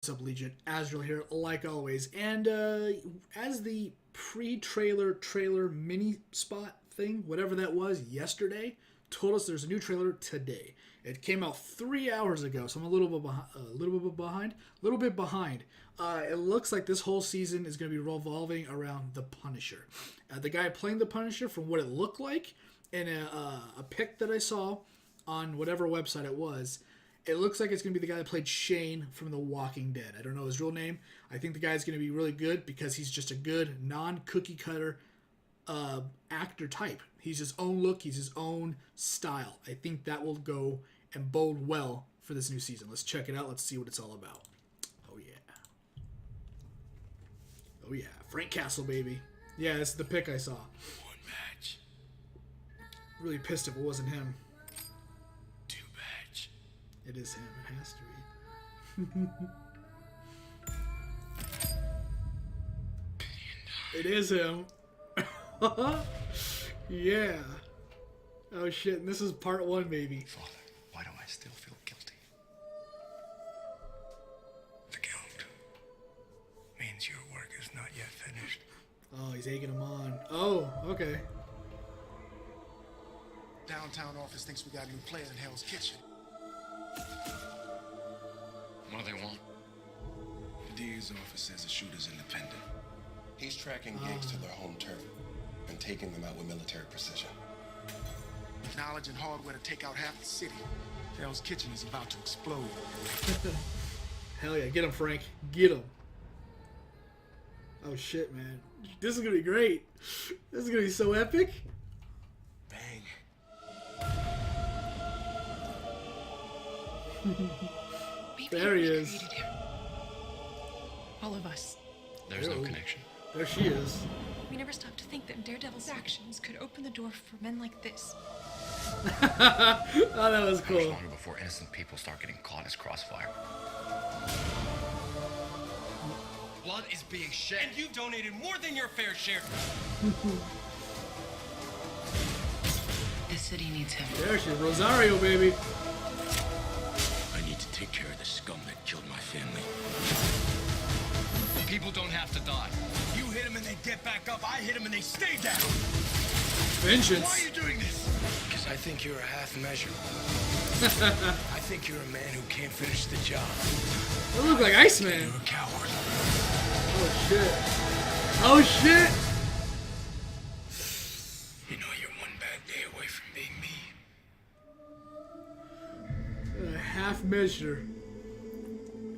What's up, Legion? Azrael here, like always. And as the trailer mini spot thing, whatever that was, yesterday, told us there's a new trailer today. It came out 3 hours ago, so I'm a little bit behind. It looks like this whole season is going to be revolving around the Punisher. The guy playing the Punisher, from what it looked like, in a pic that I saw on whatever website it was, it looks like it's going to be the guy that played Shane from The Walking Dead. I don't know his real name. I think the guy's going to be really good because he's just a good non-cookie cutter actor type. He's his own look. He's his own style. I think that will go and bode well for this new season. Let's check it out. Let's see what it's all about. Oh, yeah. Oh, yeah. Frank Castle, baby. Yeah, this is the pic I saw. One match. Really pissed if it wasn't him. Two match. It is him. It has to be. It is him. Yeah. Oh shit, and this is part one, baby. Father, why do I still feel guilty? The guilt means your work is not yet finished. Oh, he's egging him on. Oh, okay. Downtown office thinks we got a new player in Hell's Kitchen. What do they want? The DA's office says the shooter's independent. He's tracking gigs to their home turf and taking them out with military precision. With knowledge and hardware to take out half the city, Hell's Kitchen is about to explode. Hell yeah, get him, Frank. Get him. Oh shit, man. This is gonna be great. This is gonna be so epic. Bang. There he is. Created him. All of us. There's no Ew. connection. There she is. We never stopped to think that Daredevil's actions could open the door for men like this. Oh, that was How much cool. longer before innocent people start getting caught as crossfire? Blood is being shed. And you've donated more than your fair share. This city needs him. There she is. Rosario, baby. I need to take care of the scum that killed my family. People don't have to die. You hit them and they get back up. I hit them and they stay down. Vengeance. Why are you doing this? Because I think you're a half measure. I think you're a man who can't finish the job. They look like Iceman. You're a coward. Oh shit. Oh shit. You know you're one bad day away from being me. A half measure.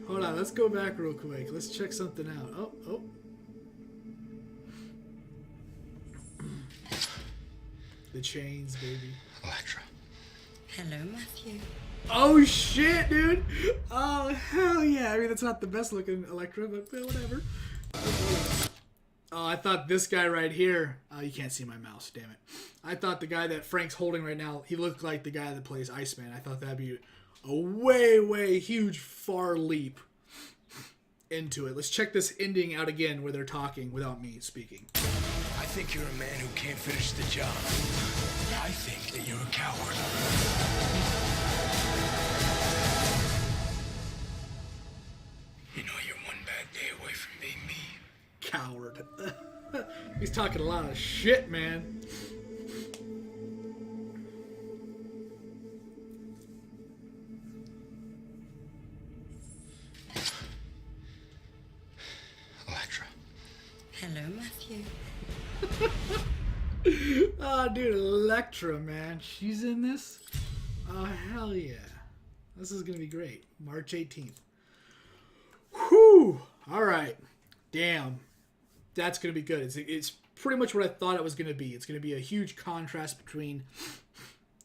Hold on, let's go back real quick. Let's check something out. Oh. The chains, baby. Elektra. Hello, Matthew. Oh shit, dude. Oh hell yeah. I mean, that's not the best looking Elektra, but whatever. Oh, I thought this guy right here. Oh, you can't see my mouse, damn it. I thought the guy that Frank's holding right now, he looked like the guy that plays Iceman. I thought that'd be a way huge far leap into it. Let's check this ending out again where they're talking without me speaking. I think you're a man who can't finish the job. I think that you're a coward. You know you're one bad day away from being me. Coward. He's talking a lot of shit, man. Elektra. Hello, Matthew. Oh, dude, Elektra, man. She's in this? Oh, hell yeah. This is going to be great. March 18th. Whew. All right. Damn. That's going to be good. It's pretty much what I thought it was going to be. It's going to be a huge contrast between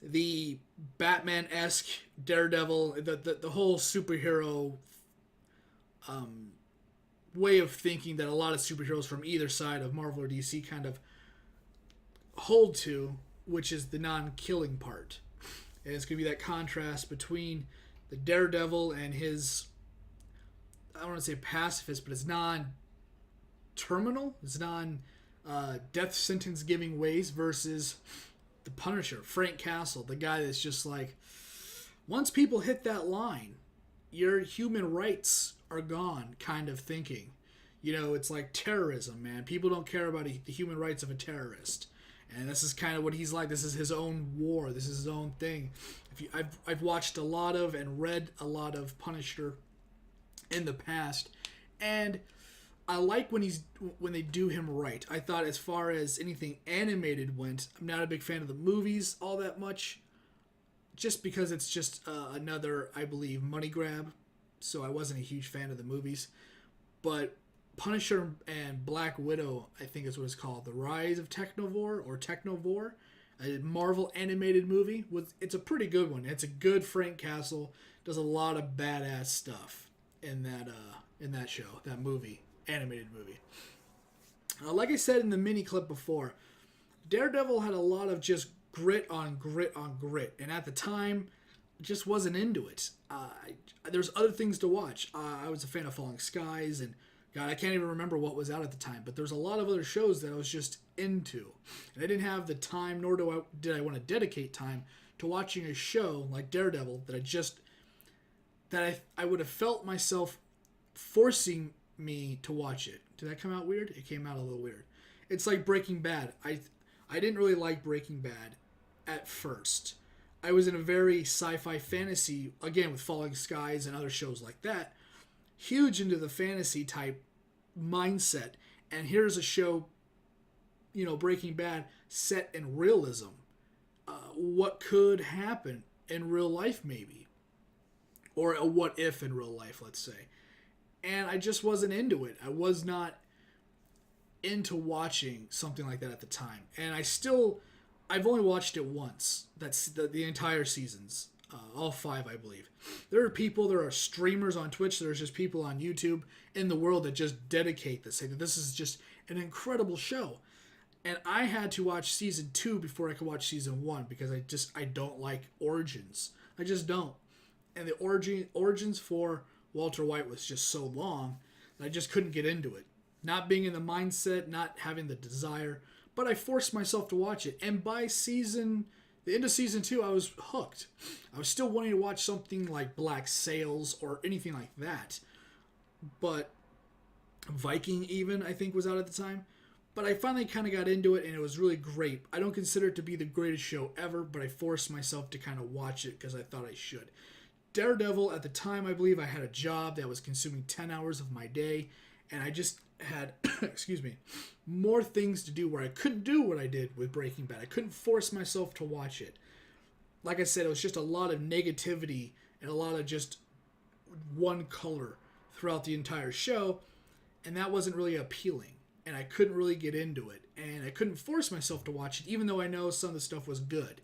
the Batman-esque Daredevil, the whole superhero way of thinking that a lot of superheroes from either side of Marvel or DC kind of hold to, which is the non-killing part. And it's going to be that contrast between the Daredevil and his, I don't want to say pacifist, but his non-terminal, his non-death sentence giving ways versus the Punisher, Frank Castle, the guy that's just like, once people hit that line, your human rights are gone kind of thinking. You know, it's like terrorism, man. People don't care about the human rights of a terrorist. And this is kind of what he's like. This is his own war. This is his own thing. I've watched a lot of and read a lot of Punisher in the past, and I like when they do him right. I thought as far as anything animated went, I'm not a big fan of the movies all that much, just because it's just another, I believe, money grab. So I wasn't a huge fan of the movies. But Punisher and Black Widow, I think is what it's called, The Rise of Technovore or Technovore, a Marvel animated movie. It's a pretty good one. It's a good Frank Castle, does a lot of badass stuff in that show, that movie, animated movie. Like I said in the mini clip before, Daredevil had a lot of just grit on grit on grit, and at the time, just wasn't into it. There's other things to watch. I was a fan of Falling Skies, and God, I can't even remember what was out at the time, but there's a lot of other shows that I was just into. And I didn't have the time, nor did I want to dedicate time to watching a show like Daredevil that I would have felt myself forcing me to watch it. Did that come out weird? It came out a little weird. It's like Breaking Bad. I didn't really like Breaking Bad at first. I was in a very sci-fi fantasy, again with Falling Skies and other shows like that, huge into the fantasy type mindset, and here's a show, Breaking Bad, set in realism. What could happen in real life, maybe, or a what if in real life, let's say. And I just wasn't into it. I was not into watching something like that at the time, and I've only watched it once. That's the entire seasons. All 5, I believe. There are streamers on Twitch, there's just people on YouTube in the world that just dedicate this, say that this is just an incredible show. And I had to watch season 2 before I could watch season 1 because I don't like Origins. I just don't. And the Origins for Walter White was just so long that I just couldn't get into it. Not being in the mindset, not having the desire, but I forced myself to watch it. And by the end of season 2, I was hooked. I was still wanting to watch something like Black Sails or anything like that. But Viking even, I think, was out at the time. But I finally kind of got into it, and it was really great. I don't consider it to be the greatest show ever, but I forced myself to kind of watch it because I thought I should. Daredevil, at the time, I believe I had a job that was consuming 10 hours of my day, and I just had, more things to do where I couldn't do what I did with Breaking Bad. I couldn't force myself to watch it. Like I said, it was just a lot of negativity and a lot of just one color throughout the entire show, and that wasn't really appealing, and I couldn't really get into it, and I couldn't force myself to watch it, even though I know some of the stuff was good.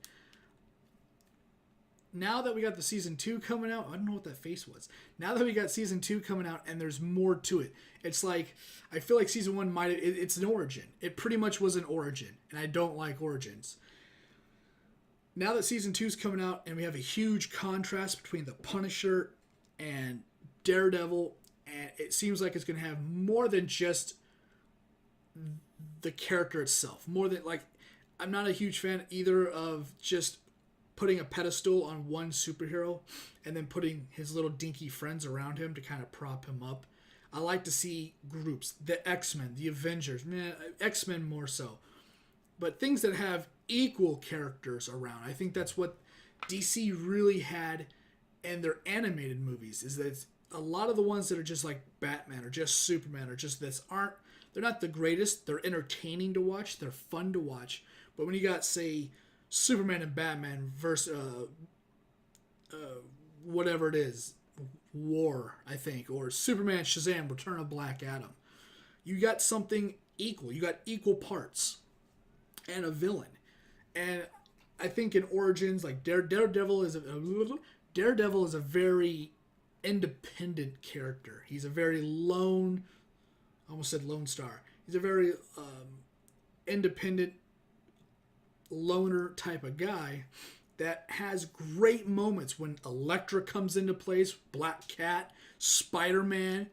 Now that we got the season 2 coming out, I don't know what that face was. Now that we got season 2 coming out and there's more to it, it's like, I feel like season 1 it's an origin. It pretty much was an origin, and I don't like origins. Now that season 2 is coming out and we have a huge contrast between the Punisher and Daredevil, and it seems like it's going to have more than just the character itself. More than, I'm not a huge fan either of just putting a pedestal on one superhero and then putting his little dinky friends around him to kind of prop him up. I like to see groups, the X-Men, the Avengers, X-Men more so, but things that have equal characters around. I think that's what DC really had in their animated movies, is that it's a lot of the ones that are just like Batman or just Superman or just this they're not the greatest. They're entertaining to watch. They're fun to watch. But when you got, say, Superman and Batman versus whatever it is, War, I think, or Superman, Shazam, Return of Black Adam, you got something equal. You got equal parts and a villain. And I think in Origins, like Daredevil is a very independent character. He's a very lone, I almost said Lone Star. He's a very independent loner type of guy that has great moments when Elektra comes into place, Black Cat, Spider-Man,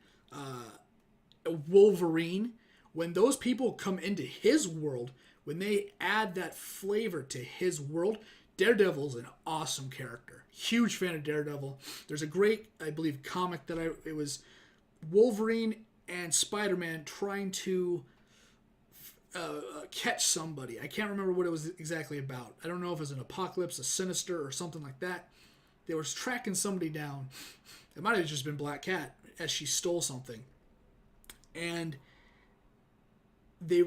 Wolverine. When those people come into his world, when they add that flavor to his world, Daredevil's an awesome character. Huge fan of Daredevil. There's a great, I believe, comic that it was Wolverine and Spider-Man trying to catch somebody. I can't remember what it was exactly about. I don't know if it was an Apocalypse, a Sinister, or something like that. They were tracking somebody down. It might have just been Black Cat as she stole something. And they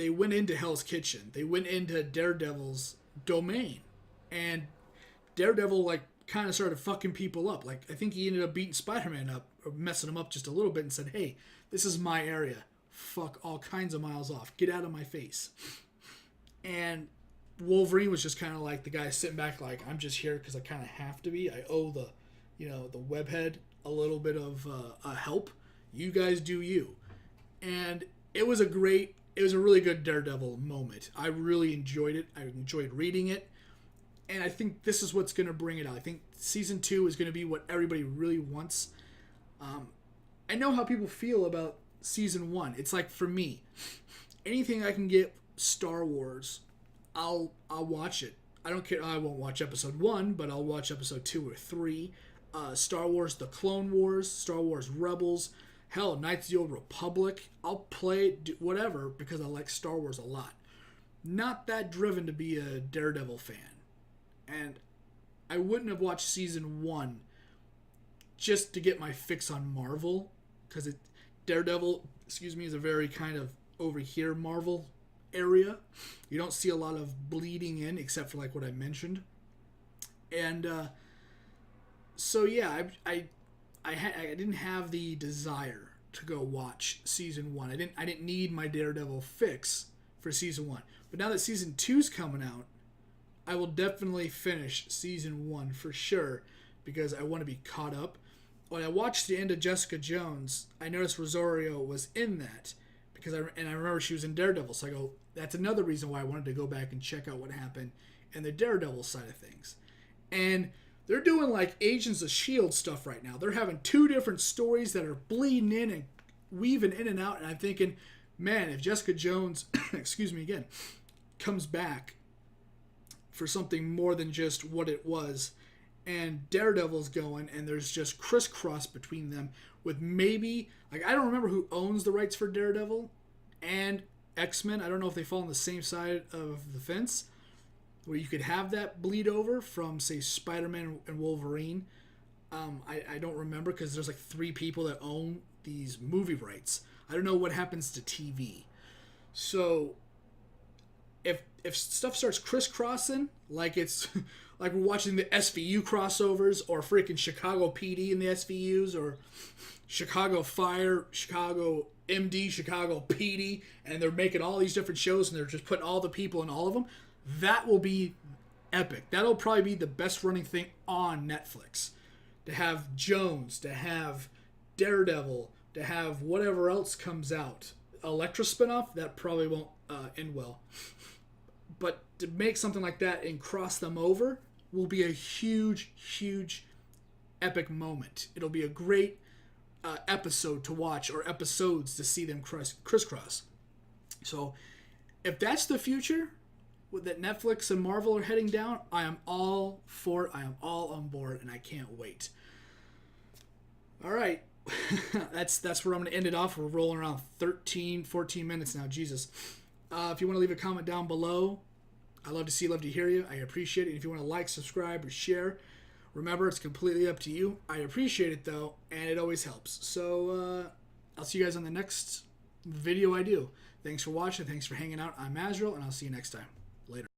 went into Hell's Kitchen. They went into Daredevil's domain. And Daredevil, like, kind of started fucking people up. Like, I think he ended up beating Spider-Man up, or messing him up just a little bit, and said, hey, this is my area. Fuck all kinds of miles off. Get out of my face. And Wolverine was just kind of like the guy sitting back like, I'm just here because I kind of have to be. I owe the webhead a little bit of help. You guys do you. And it was a really good Daredevil moment. I really enjoyed it. I enjoyed reading it. And I think this is what's going to bring it out. I think season 2 is going to be what everybody really wants. I know how people feel about season 1. It's like, for me, anything I can get Star Wars, I'll watch it. I don't care. I won't watch episode 1, but I'll watch episode 2 or 3. Star Wars The Clone Wars, Star Wars Rebels, hell, Knights of the Old Republic. I'll play it, whatever, because I like Star Wars a lot. Not that driven to be a Daredevil fan. And I wouldn't have watched season 1 just to get my fix on Marvel, because Daredevil, is a very kind of over here Marvel area. You don't see a lot of bleeding in, except for like what I mentioned. And so yeah, I didn't have the desire to go watch season 1. I didn't need my Daredevil fix for season 1. But now that season 2's coming out, I will definitely finish season 1 for sure, because I want to be caught up. When I watched the end of Jessica Jones, I noticed Rosario was in that, because I remember she was in Daredevil. So I go, that's another reason why I wanted to go back and check out what happened in the Daredevil side of things. And they're doing like Agents of S.H.I.E.L.D. stuff right now. They're having 2 different stories that are bleeding in and weaving in and out. And I'm thinking, man, if Jessica Jones, comes back for something more than just what it was, and Daredevil's going, and there's just crisscross between them with maybe, like, I don't remember who owns the rights for Daredevil and X-Men. I don't know if they fall on the same side of the fence, where you could have that bleed over from, say, Spider-Man and Wolverine. I don't remember, because there's like 3 people that own these movie rights. I don't know what happens to TV. So if stuff starts crisscrossing, like it's like we're watching the SVU crossovers, or freaking Chicago PD in the SVUs, or Chicago Fire, Chicago MD, Chicago PD, and they're making all these different shows and they're just putting all the people in all of them, that will be epic. That'll probably be the best running thing on Netflix. To have Jones, to have Daredevil, to have whatever else comes out. Elektra spinoff, that probably won't end well. But to make something like that and cross them over will be a huge, huge epic moment. It'll be a great episode to watch, or episodes to see them crisscross. So if that's the future that Netflix and Marvel are heading down, I am all for it. I am all on board, and I can't wait. All right. that's where I'm going to end it off. We're rolling around 13, 14 minutes now. Jesus. If you want to leave a comment down below, I love to see, love to hear you. I appreciate it. And if you want to like, subscribe, or share, remember, it's completely up to you. I appreciate it, though, and it always helps. So I'll see you guys on the next video I do. Thanks for watching. Thanks for hanging out. I'm Azrael, and I'll see you next time. Later.